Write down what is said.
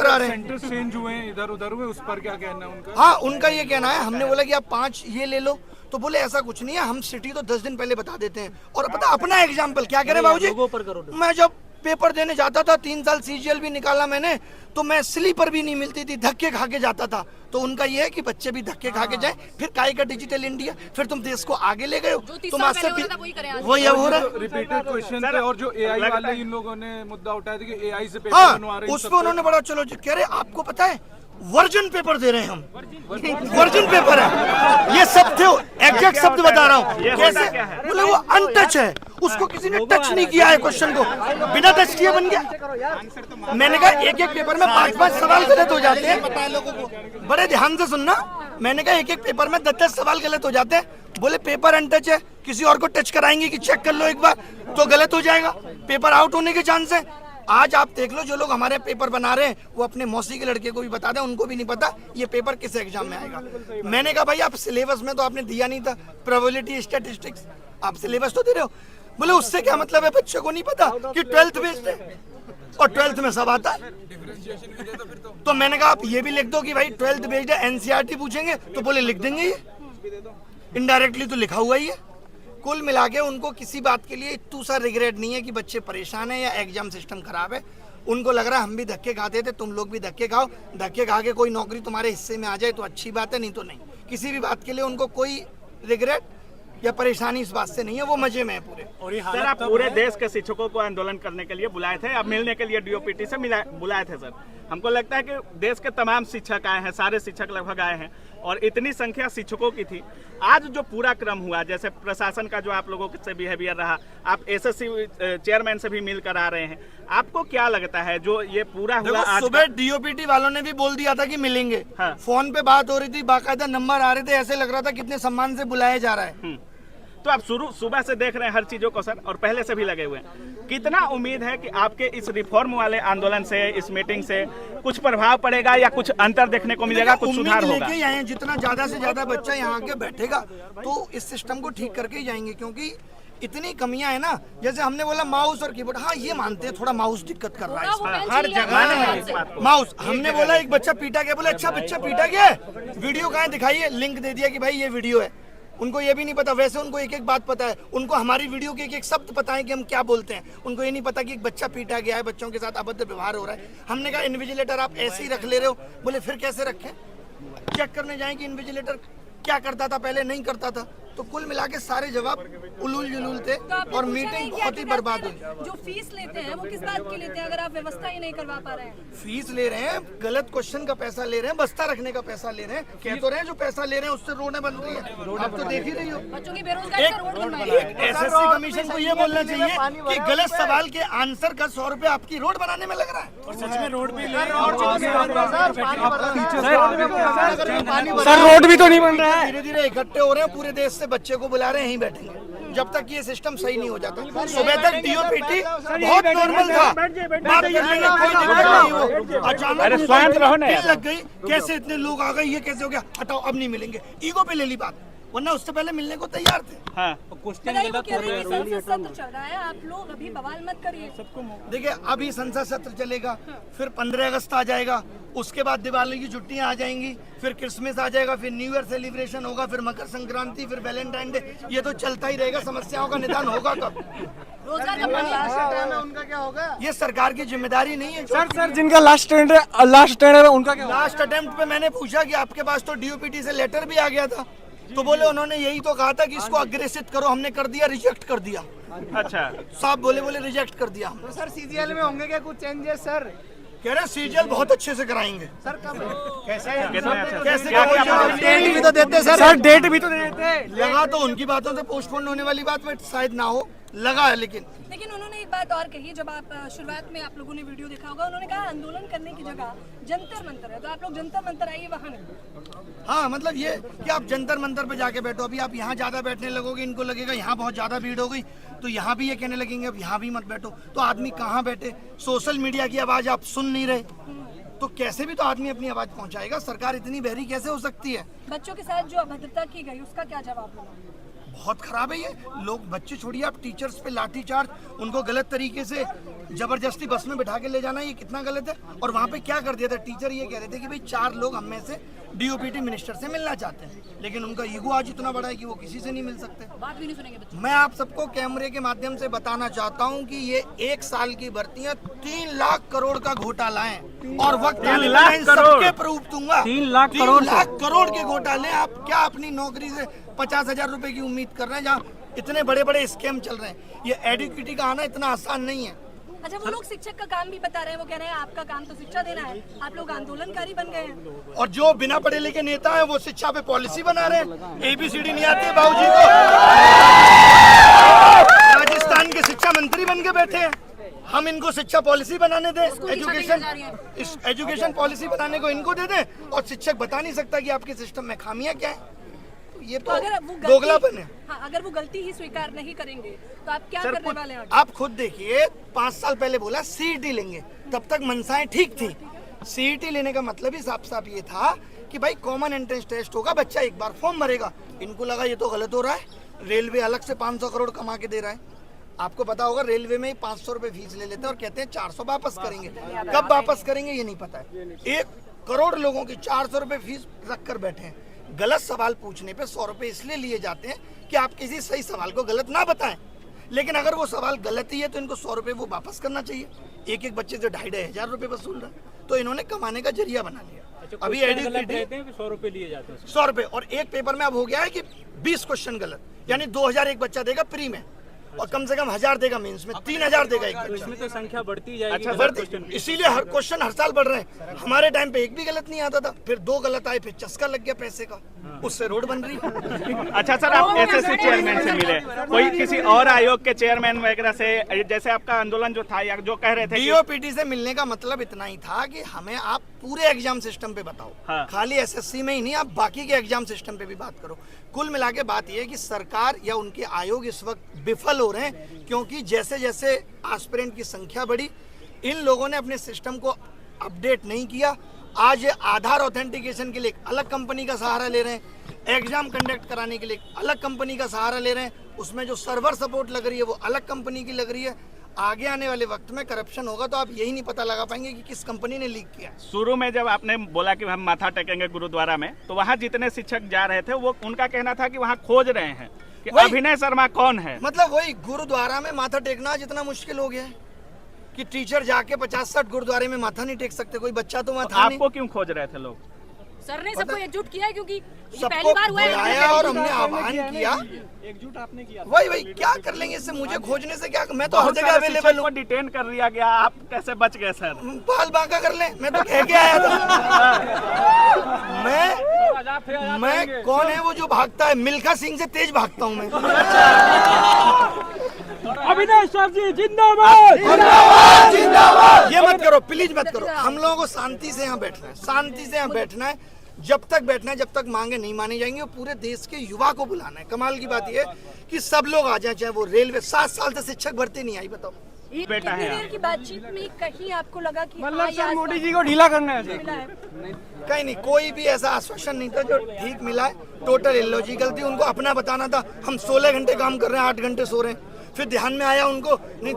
आ रहे हैं। Centres change हुए हैं, इधर उधर हुए, उस पर क्या कहना है उनका? हाँ, उनका ये कहना है, हमने बोला कि आप 5 ये ले लो, तो बोले ऐसा कुछ नहीं है, हम सिटी तो 10 दिन पहले बता देते हैं। और पता अपना एग्जाम्पल क्या कह रहे बाबूजी, मैं जब पेपर देने जाता था 3 साल सीजीएल भी निकाला मैंने, तो मैं स्लीपर भी नहीं मिलती थी, धक्के खा के जाता था। तो उनका ये है कि बच्चे भी धक्के खा के जाएं, फिर काय का डिजिटल इंडिया, फिर तुम देश को आगे ले गए हो, तुम आज से वही अब हो रहा है। रिपीटेड क्वेश्चन थे, और जो एआई वाले इन लोगों ने मुद्दा उठाया था कि एआई से पेपर बनवा रहे हैं, उस पर उन्होंने बड़ा चलो कह रहे आपको पता है वर्जन पेपर दे रहे हैं हम, वर्जन पेपर है ये सब थे, एग्जैक्ट शब्द बता रहा हूँ। कैसे बोले वो अनटच है, उसको किसी ने टच नहीं किया है, क्वेश्चन को बिना टच किए बन गया। मैंने कहा एक एक पेपर में 5-5 सवाल गलत हो जाते हैं, बड़े ध्यान से सुनना। मैंने कहा एक एक पेपर में 10-10 सवाल गलत हो जाते हैं। बोले पेपर अनटच है, किसी और को टच कराएंगे कि चेक कर लो एक बार तो गलत हो जाएगा, पेपर आउट होने के चांस है। आज आप देख लो जो लोग हमारे पेपर बना रहे हैं वो अपने मौसी के लड़के को भी बता दें, उनको भी नहीं पता ये पेपर किस एग्जाम में आएगा। मैंने कहा भाई आप सिलेबस में तो आपने दिया नहीं था, प्रोबेबिलिटी स्टैटिस्टिक्स आप सिलेबस तो दे रहे हो। बोले उससे क्या मतलब है, बच्चे को नहीं पता कि 12th बेस्ड है और 12th में सब आता है। तो मैंने कहा आप ये भी लिख दो कि भाई 12th बेस्ड है, एनसीईआरटी पूछेंगे तो बोले लिख देंगे, ये इनडायरेक्टली तो लिखा हुआ ही है। कुल मिला के उनको किसी बात के लिए इतना सा रिग्रेट नहीं है कि बच्चे परेशान है या एग्जाम सिस्टम खराब है। उनको लग रहा है हम भी धक्के खाते थे, तुम लोग भी धक्के खाओ, धक्के खा के कोई नौकरी तुम्हारे हिस्से में आ जाए तो अच्छी बात है, नहीं तो नहीं। किसी भी बात के लिए उनको कोई रिग्रेट या परेशानी इस बात से नहीं है, वो मजे में है पूरे। सर आप पूरे देश के शिक्षकों को आंदोलन करने के लिए बुलाए थे, अब मिलने के लिए डीओपीटी से बुलाए थे सर। हमको लगता है कि देश के तमाम शिक्षक आए हैं, सारे शिक्षक लगभग आए हैं और इतनी संख्या शिक्षकों की थी। आज जो पूरा क्रम हुआ, जैसे प्रशासन का जो आप लोगों से बिहेवियर रहा, आप एसएससी चेयरमैन से भी मिलकर आ रहे हैं, आपको क्या लगता है जो ये पूरा हुआ? आज सुबह डीओपीटी वालों ने भी बोल दिया था कि मिलेंगे, हाँ। फोन पे बात हो रही थी, बाकायदा नंबर आ रहे थे, ऐसे लग रहा था कितने सम्मान से बुलाया जा रहा है। तो आप सुबह से देख रहे हैं हर चीजों को सर, और पहले से भी लगे हुए हैं। कितना उम्मीद है कि आपके इस रिफॉर्म वाले आंदोलन से, इस मीटिंग से कुछ प्रभाव पड़ेगा या कुछ अंतर देखने को मिलेगा, कुछ सुधार होगा? जितना ज्यादा से ज्यादा बच्चा यहाँ के बैठेगा तो इस सिस्टम को ठीक करके ही जाएंगे, क्योंकि इतनी कमियां है ना। जैसे हमने बोला माउस और कीबोर्ड, हाँ ये मानते हैं थोड़ा माउस दिक्कत कर रहा है हर जगह माउस। हमने बोला एक बच्चा पीटा गया, बोले अच्छा बच्चा पीटा गया, वीडियो कहाँ दिखाइए, लिंक दे दिया कि भाई ये वीडियो है। उनको ये भी नहीं पता, वैसे उनको एक एक बात पता है, उनको हमारी वीडियो के एक एक शब्द पता है कि हम क्या बोलते हैं। उनको ये नहीं पता कि एक बच्चा पीटा गया है, बच्चों के साथ अभद्र व्यवहार हो रहा है। हमने कहा इन्विजिलेटर आप ऐसे ही रख ले रहे हो, बोले फिर कैसे रखें, चेक करने जाएं कि इन्विजिलेटर क्या करता था पहले, नहीं करता था। तो कुल मिला के सारे जवाब उलूल जुलूल थे और मीटिंग बहुत ही बर्बाद हुई। जो फीस लेते हैं वो किस बात की लेते हैं अगर आप व्यवस्था ही नहीं करवा पा रहे हैं? फीस ले रहे हैं, गलत क्वेश्चन का पैसा ले रहे हैं, बस्ता रखने का पैसा ले रहे हैं। कह तो रहे हैं जो पैसा ले रहे हैं उससे रोडें बन रही है, आप तो देख ही रही हो। बच्चों की बेरोजगारी का रोड बनवाइए। एसएससी कमीशन को ये बोलना चाहिए कि गलत सवाल के आंसर का 100 रुपए आपकी रोड बनाने में लग रहा है। सच में रोड भी ले रहे हैं, सर रोड भी तो नहीं बन रहा है। धीरे धीरे इकट्ठे हो रहे हैं, पूरे देश से बच्चे को बुला रहे हैं, यहीं बैठेंगे जब तक ये सिस्टम सही नहीं हो जाता। सुबह तक डीओपीटी बहुत नॉर्मल था, बात करने में कोई दिक्कत नहीं हो, अचानक लग गई, कैसे इतने लोग आ गए, ये कैसे हो गया, हटाओ अब नहीं मिलेंगे, ईगो पे ले ली बात, वरना उससे पहले मिलने को तैयार थे। हाँ। सत्र चल रहा है, आप लोग अभी बवाल मत करिए। देखिए अभी संसद सत्र चलेगा, फिर 15 अगस्त आ जाएगा, उसके बाद दिवाली की छुट्टियां आ जाएंगी, फिर क्रिसमस आ जाएगा, फिर न्यू ईयर सेलिब्रेशन होगा, फिर मकर संक्रांति, फिर वैलेंटाइन डे, ये तो चलता ही रहेगा। समस्याओं का निदान होगा कब? रोजगार का उनका क्या होगा? ये सरकार की जिम्मेदारी नहीं है। सर जिनका लास्ट टेंडर है उनका क्या? लास्ट अटेम्प्ट पे मैंने पूछा कि आपके पास तो डीओपीटी से लेटर भी आ गया था, तो बोले उन्होंने यही तो कहा था कि इसको अग्रेसित करो, हमने कर दिया, रिजेक्ट कर दिया। अच्छा साहब बोले रिजेक्ट कर दिया। तो सर सीजीएल में होंगे क्या कुछ चेंजेस सर? कह रहे सीजीएल बहुत अच्छे से कराएंगे। सर कब कैसे डेट भी तो देते सर डेट भी तो देते। लगा तो उनकी बातों से पोस्टपोन होने वाली बात में शायद ना हो, लगा है। लेकिन उन्होंने एक बात और कही, जब आप शुरुआत में आप लोगों ने वीडियो देखा होगा, उन्होंने कहा आंदोलन करने की जगह जंतर मंतर है, तो आप लोग जंतर मंतर आइए वहाँ नहीं। हाँ मतलब ये कि आप जंतर मंतर पे जाके बैठो, अभी आप यहाँ ज्यादा बैठने लगोगे, इनको लगेगा यहाँ बहुत ज्यादा भीड़ हो गई, तो यहाँ भी ये कहने लगेंगे अब यहाँ भी मत बैठो, तो आदमी कहाँ बैठे? सोशल मीडिया की आवाज आप सुन नहीं रहे, तो कैसे भी तो आदमी अपनी आवाज पहुंचाएगा। सरकार इतनी बहरी कैसे हो सकती है? बच्चों के साथ जो अभद्रता की गई उसका क्या जवाब होगा? बहुत खराब है ये। लोग, बच्चे छोड़िए, आप टीचर्स पे लाठीचार्ज, उनको गलत तरीके से जबरदस्ती बस में बिठा के ले जाना ये कितना गलत है। और वहाँ पे क्या कर दिया था, टीचर ये कह रहे थे कि भाई 4 लोग हम में से डीओपीटी मिनिस्टर से मिलना चाहते हैं, लेकिन उनका ईगो आज इतना बड़ा है कि वो किसी से नहीं मिल सकते। बात भी नहीं सुनेंगे बच्चे। मैं आप सबको कैमरे के माध्यम से बताना चाहता हूं कि ये 1 साल की भर्तियां 3 लाख करोड़ का घोटाला है और वक्त आने पर इन सबके प्रूफ दूंगा। 3 लाख करोड़ 3 लाख करोड़ के घोटाले। आप क्या अपनी नौकरी से 50,000 रुपए की उम्मीद कर रहे हैं जहाँ इतने बड़े बड़े स्कैम चल रहे हैं? ये एडुकेटी का आना इतना आसान नहीं है। अच्छा, वो लोग शिक्षक का काम भी बता रहे हैं, वो कह रहे हैं आपका काम तो शिक्षा देना है, आप लोग आंदोलनकारी बन गए हैं। और जो बिना पढ़े लिखे नेता है वो शिक्षा पे पॉलिसी बना रहे हैं। ABCD नहीं आती बाबूजी को, राजस्थान के शिक्षा मंत्री बन के बैठे हैं। हम इनको शिक्षा पॉलिसी बनाने दें, एजुकेशन पॉलिसी बनाने को इनको दे दें और शिक्षक बता नहीं सकता कि आपके सिस्टम में खामियां क्या है। ये तो अगर वो दोगलापन है। हाँ, अगर वो गलती ही स्वीकार नहीं करेंगे तो आप क्या करने वाले हैं? आप खुद देखिए, 5 साल पहले बोला CET लेंगे, तब तक मनसाएं ठीक थी। CET लेने का मतलब ही साफ साफ ये था कि भाई कॉमन एंट्रेंस टेस्ट होगा, बच्चा एक बार फॉर्म भरेगा। इनको लगा ये तो गलत हो रहा है। रेलवे अलग से 500 करोड़ कमा के दे रहा है। आपको पता होगा रेलवे में ही 500 रुपए फीस ले लेते हैं और कहते हैं 400 वापस करेंगे। कब वापस करेंगे ये नहीं पता है। 1 करोड़ लोगों की 400 रुपए फीस रख कर बैठे हैं। गलत सवाल पूछने पे 100 रुपए इसलिए लिए जाते हैं कि आप किसी सही सवाल को गलत ना बताएं। लेकिन अगर वो सवाल गलत ही है तो इनको 100 रुपए वो वापस करना चाहिए। एक बच्चे से 2,500 रुपए वसूल रहा है, तो इन्होंने कमाने का जरिया बना लिया। अभी एडुकेटी 100 रुपए लिए जाते हैं। 100 रुपए, और एक पेपर में अब हो गया है कि 20 क्वेश्चन गलत, यानी 2,000 एक बच्चा देगा प्री में और कम से कम 1,000 देगा मेंस में, 3,000 देगा एक बच्चा। इसमें तो संख्या बढ़ती जाएगी। अच्छा, बढ़ती, इसीलिए हर क्वेश्चन हर साल बढ़ रहे हैं। हमारे टाइम पे एक भी गलत नहीं आता था, फिर 2 गलत आए, फिर चस्का लग गया पैसे का, उससे रोड बन रही है। अच्छा सर, आप SSC चेयरमैन से मिले, कोई किसी और आयोग के चेयरमैन वगैरह से, जैसे आपका आंदोलन जो था या जो कह रहे थे DOPT से मिलने का मतलब इतना ही था कि हमें आप पूरे एग्जाम सिस्टम पे बताओ। हाँ। खाली SSC में ही नहीं, आप बाकी के एग्जाम सिस्टम पे भी बात करो। कुल मिला के बात यह है कि सरकार या उनके आयोग इस वक्त विफल हो रहे हैं, क्योंकि जैसे जैसे एस्पिरेंट की संख्या बढ़ी, इन लोगों ने अपने सिस्टम को अपडेट नहीं किया। आज ये आधार ऑथेंटिकेशन के लिए एक अलग कंपनी का सहारा ले रहे हैं, एग्जाम कंडक्ट कराने के लिए एक अलग कंपनी का सहारा ले रहे हैं, उसमें जो सर्वर सपोर्ट लग रही है वो अलग कंपनी की लग रही है। आगे आने वाले वक्त में करप्शन होगा तो आप यही नहीं पता लगा पाएंगे कि किस कंपनी ने लीक किया। शुरू में जब आपने बोला कि हम माथा टेकेंगे गुरुद्वारा में, तो वहाँ जितने शिक्षक जा रहे थे वो उनका कहना था कि वहाँ खोज रहे हैं कि अभिनय शर्मा कौन है। मतलब वही गुरुद्वारा में माथा टेकना जितना मुश्किल हो गया है कि टीचर जाके 50-60 गुरुद्वारे में माथा नहीं टेक सकते। कोई बच्चा तो वहाँ था नहीं। आपको क्यों खोज रहे थे लोग? सर ने सबको एकजुट किया है, क्योंकि ये सबको पहली बार हुआ है। बुलाया और हमने आह्वान किया। एकजुट आपने किया। वही क्या कर लेंगे इससे, मुझे खोजने से क्या, मैं तो हर जगह अवेलेबल हूँ। डिटेन कर लिया गया, आप कैसे बच गए सर? बाल बांका कर ले, मैं तो कह के आया था। मैं कौन है वो जो भागता है? मिल्खा सिंह से तेज भागता हूँ मैं। अभिनय सर जी जिंदाबाद। ये मत करो प्लीज, मत करो। हम लोगों को शांति से यहाँ बैठना है, शांति से यहाँ बैठना है। जब तक बैठना है, जब तक मांगे नहीं मानी जाएंगी। और पूरे देश के युवा को बुलाना है। कमाल की बात यह है कि सब लोग आ जाए, चाहे वो रेलवे। 7 साल से शिक्षक भर्ती नहीं आई, बताओ। बेटा है देर की बातचीत में कहीं आपको लगा कि मतलब सर मोदी जी को ढीला करना है सर। कहीं नहीं, कोई भी ऐसा आश्वासन नहीं था जो ठीक मिला है। टोटल इलॉजिकल थी। उनको अपना बताना था, हम 16 घंटे काम कर रहे हैं, 8 घंटे सो रहे हैं। फिर ध्यान में आया उनको, नहीं